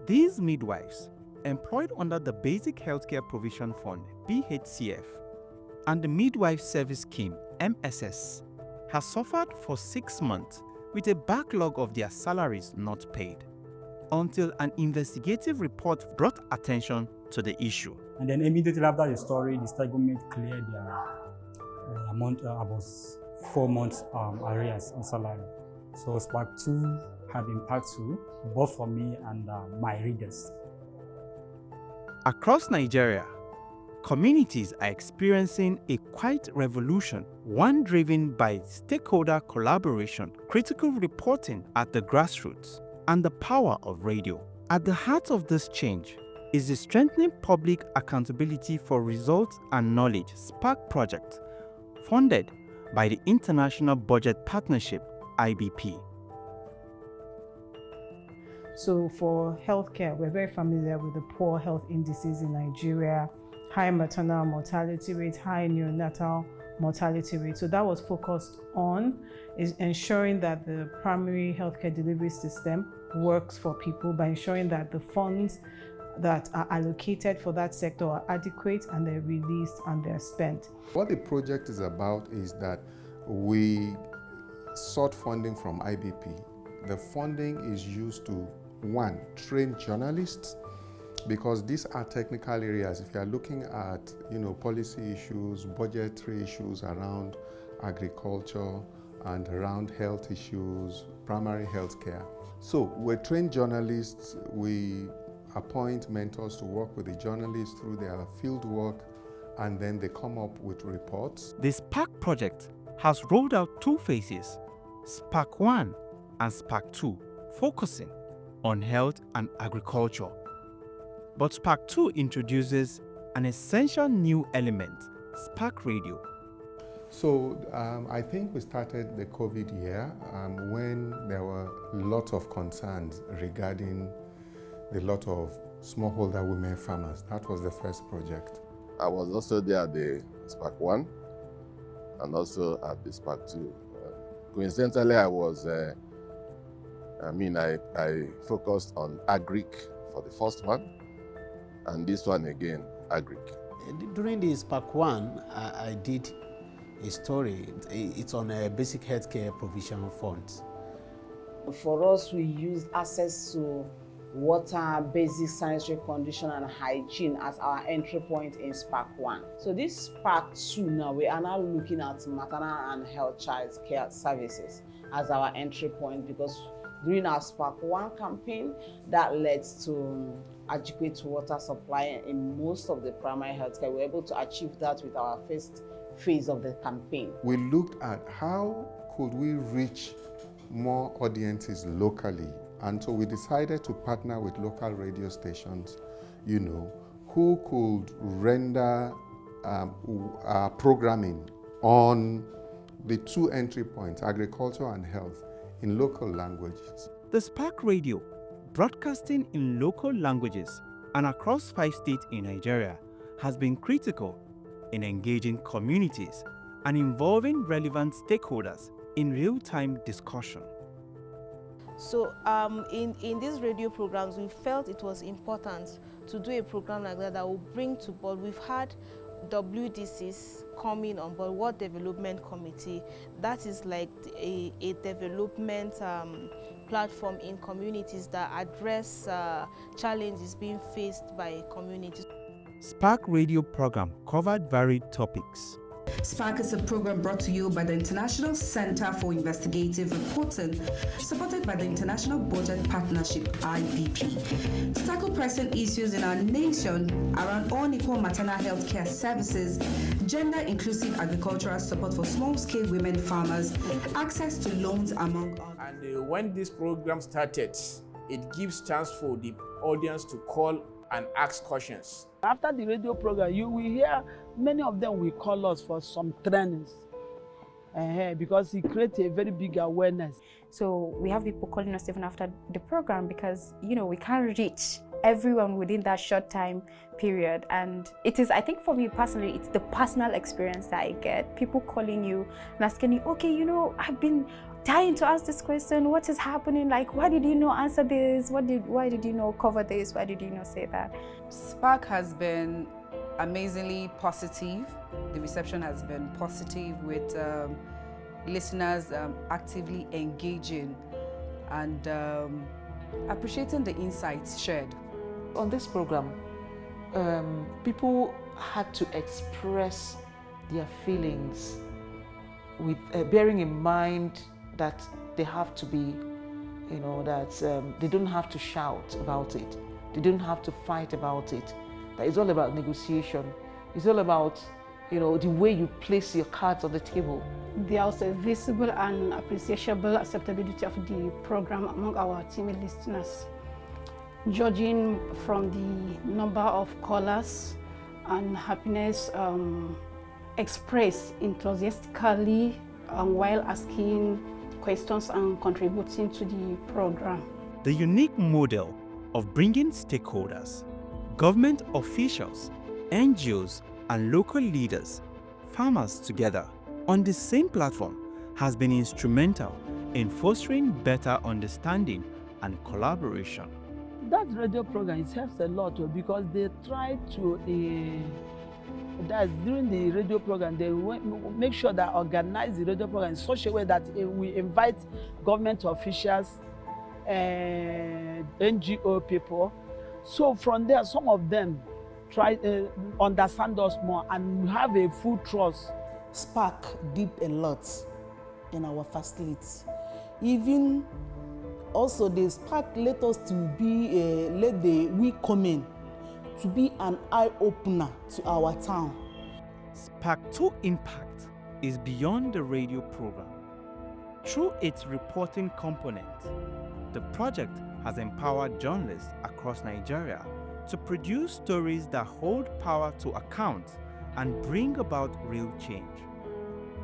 These midwives, employed under the Basic Healthcare Provision Fund (BHCF) and the Midwife Service Scheme (MSS), have suffered for 6 months with a backlog of their salaries not paid, until an investigative report brought attention to the issue. And then immediately after the story, the state government cleared their amount about 4 months arrears on salary. So Spark 2 have impactful both for me and my readers. Across Nigeria, communities are experiencing a quiet revolution, one driven by stakeholder collaboration, critical reporting at the grassroots, and the power of radio. At the heart of this change is the Strengthening Public Accountability for Results and Knowledge (SPARK) project, funded by the International Budget Partnership (IBP). So for healthcare, we're very familiar with the poor health indices in Nigeria, high maternal mortality rate, high neonatal mortality rate. So that was focused on is ensuring that the primary healthcare delivery system works for people by ensuring that the funds that are allocated for that sector are adequate and they're released and they're spent. What the project is about is that we sought funding from IBP. The funding is used to, one, train journalists, because these are technical areas. If you are looking at, policy issues, budgetary issues around agriculture and around health issues, primary health care. So we train journalists, we appoint mentors to work with the journalists through their field work, and then they come up with reports. The SPARK project has rolled out 2 phases, SPARK 1 and SPARK 2, focusing on health and agriculture. But SPARK 2 introduces an essential new element, SPARK Radio. So I think we started the COVID year when there were lots of concerns regarding the lot of smallholder women farmers. That was the first project. I was also there at the SPARK 1 and also at the SPARK 2. Coincidentally, I focused on agric for the first one, and this one again, agric. During the SPARK 1, I did a story. It's on a basic healthcare provision fund. For us, we used access to water, basic sanitary condition and hygiene as our entry point in SPARK 1. So this SPARK 2 now, we are now looking at maternal and health child care services as our entry point, because during our SPARK 1 campaign, that led to adequate water supply in most of the primary health care. We were able to achieve that with our first phase of the campaign. We looked at how could we reach more audiences locally, and so we decided to partner with local radio stations, who could render programming on the 2 entry points, agriculture and health, in local languages. The SPARK Radio, broadcasting in local languages and across 5 states in Nigeria, has been critical in engaging communities and involving relevant stakeholders in real-time discussion. So in these radio programs, we felt it was important to do a program like that will bring to board. We've had WDCs coming on board, World Development Committee. That is like a development platform in communities that address challenges being faced by communities. SPARK Radio program covered varied topics. SPARK is a program brought to you by the International Center for Investigative Reporting, supported by the International Budget Partnership (IBP), to tackle pressing issues in our nation around unequal maternal health care services, gender-inclusive agricultural support for small-scale women farmers, access to loans, among others. And when this program started, it gives chance for the audience to call and ask questions. After the radio program, you will hear many of them will call us for some trainings because it creates a very big awareness. So we have people calling us even after the program because, we can't reach everyone within that short time period. And it is, I think for me personally, it's the personal experience that I get. People calling you and asking you, okay, you know, I've been dying to ask this question. What is happening? Like, why did you not answer this? Why did you not cover this? Why did you not say that? Spark has been amazingly positive. The reception has been positive with listeners actively engaging and appreciating the insights shared. On this program, people had to express their feelings with bearing in mind that they have to be, you know, that they don't have to shout about it. They don't have to fight about it. That it's all about negotiation. It's all about, you know, the way you place your cards on the table. There was a visible and appreciable acceptability of the program among our timid listeners. Judging from the number of callers and happiness expressed enthusiastically while asking questions and contributing to the program. The unique model of bringing stakeholders, government officials, NGOs, and local leaders, farmers together on the same platform has been instrumental in fostering better understanding and collaboration. That radio program, it helps a lot because they try to, during the radio program, they make sure that organize the radio program in such a way that we invite government officials, NGO people. So from there, some of them try understand us more and have a full trust. Spark did a lot in our facilities. Even also the Spark let us to be let the we come in to be an eye opener to our town. Spark 2 impact is beyond the radio program. Through its reporting component, the project has empowered journalists across Nigeria to produce stories that hold power to account and bring about real change.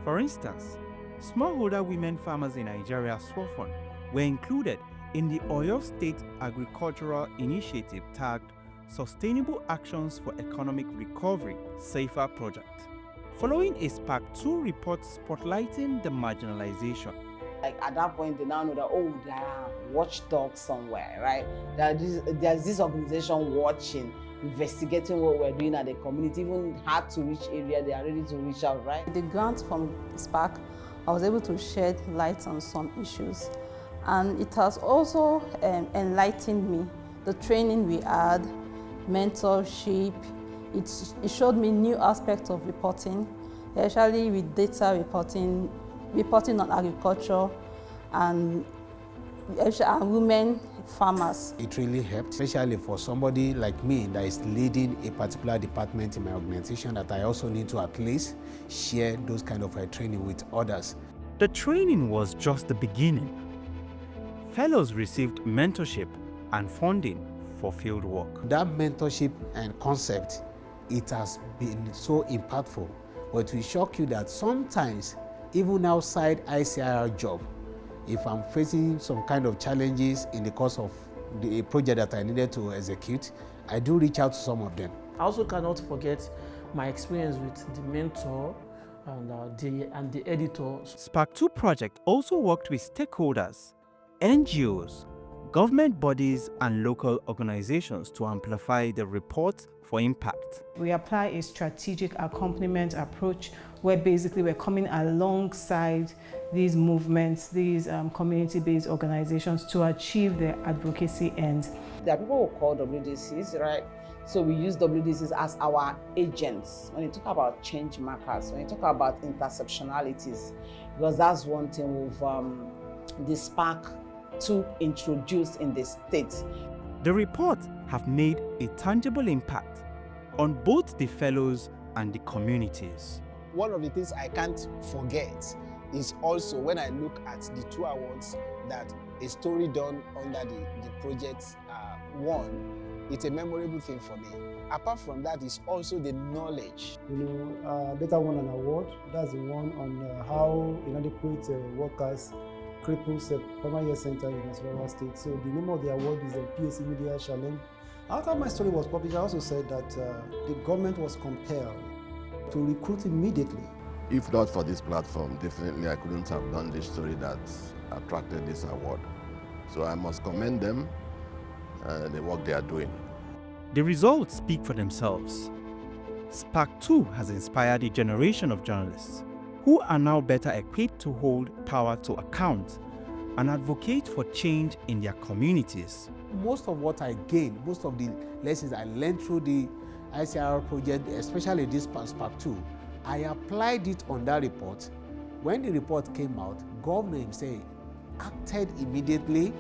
For instance, smallholder women farmers in Nigeria, SWAFON, were included in the Oyo State Agricultural Initiative tagged Sustainable Actions for Economic Recovery, SAFER project. Following a Spark 2 report spotlighting the marginalization. Like at that point, they now know that, oh, there are watchdogs somewhere, right? There's this organization watching, investigating what we're doing at the community, even hard to reach area, they are ready to reach out, right? The grant from Spark, I was able to shed light on some issues. And it has also enlightened me. The training we had, mentorship, it showed me new aspects of reporting, especially with data reporting on agriculture and women farmers. It really helped, especially for somebody like me that is leading a particular department in my organization, that I also need to at least share those kind of training with others. The training was just the beginning. Fellows received mentorship and funding for field work. That mentorship and concept, it has been so impactful, but it will shock you that sometimes, even outside ICIR job, if I'm facing some kind of challenges in the course of the project that I needed to execute, I do reach out to some of them. I also cannot forget my experience with the mentor and the editor. Spark 2 project also worked with stakeholders, NGOs, government bodies and local organizations to amplify the report for impact. We apply a strategic accompaniment approach where basically we're coming alongside these movements, these community-based organizations to achieve their advocacy ends. There are people who call WDCs, right? So we use WDCs as our agents when you talk about change markers, when you talk about intersectionalities, because that's one thing with the Spark 2 introduced in the States. The report have made a tangible impact on both the fellows and the communities. One of the things I can't forget is also when I look at the 2 awards that a story done under the project won, it's a memorable thing for me. Apart from that, it's also the knowledge. Data won an award. That's the one on how inadequate workers cripples a primary health center in Niger State. So the name of the award is the PSC Media Challenge After my story was published, I also said that the government was compelled to recruit immediately. If not for this platform, definitely I couldn't have done this story that attracted this award. So I must commend them and the work they are doing. The results speak for themselves. Spark 2 has inspired a generation of journalists who are now better equipped to hold power to account and advocate for change in their communities. Most of what I gained, most of the lessons I learned through the ICR project, especially this Spark 2, I applied it on that report. When the report came out, Governor himself acted immediately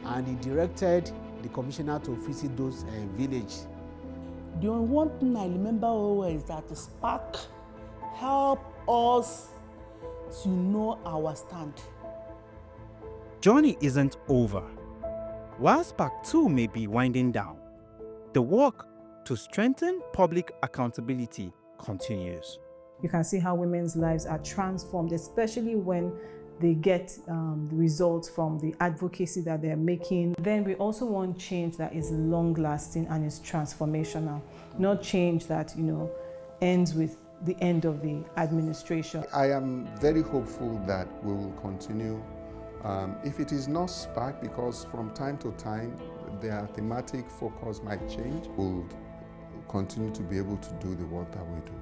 and he directed the commissioner to visit those villages. The one thing I remember always is that the Spark helped us to know our stand. Journey isn't over. While Spark 2 may be winding down, the work to strengthen public accountability continues. You can see how women's lives are transformed, especially when they get the results from the advocacy that they're making. Then we also want change that is long-lasting and is transformational, not change that, ends with the end of the administration. I am very hopeful that we will continue. If it is not Spark, because from time to time their thematic focus might change, we'll continue to be able to do the work that we do.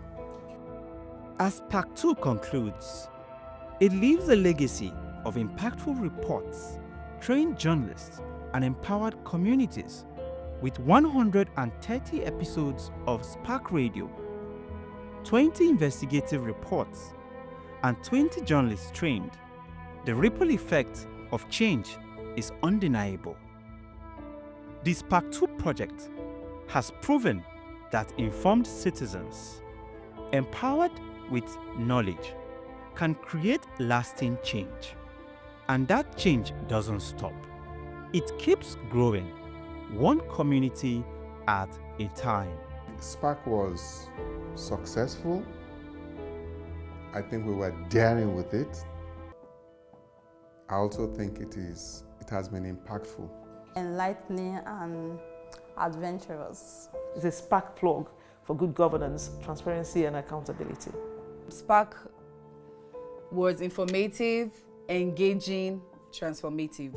As Spark 2 concludes, it leaves a legacy of impactful reports, trained journalists, and empowered communities. With 130 episodes of Spark Radio, 20 investigative reports, and 20 journalists trained, the ripple effect of change is undeniable. The Spark 2 project has proven that informed citizens, empowered with knowledge, can create lasting change. And that change doesn't stop. It keeps growing, one community at a time. Spark was successful. I think we were daring with it. I also think it has been impactful. Enlightening and adventurous. It's a spark plug for good governance, transparency, and accountability. Spark was informative, engaging, transformative.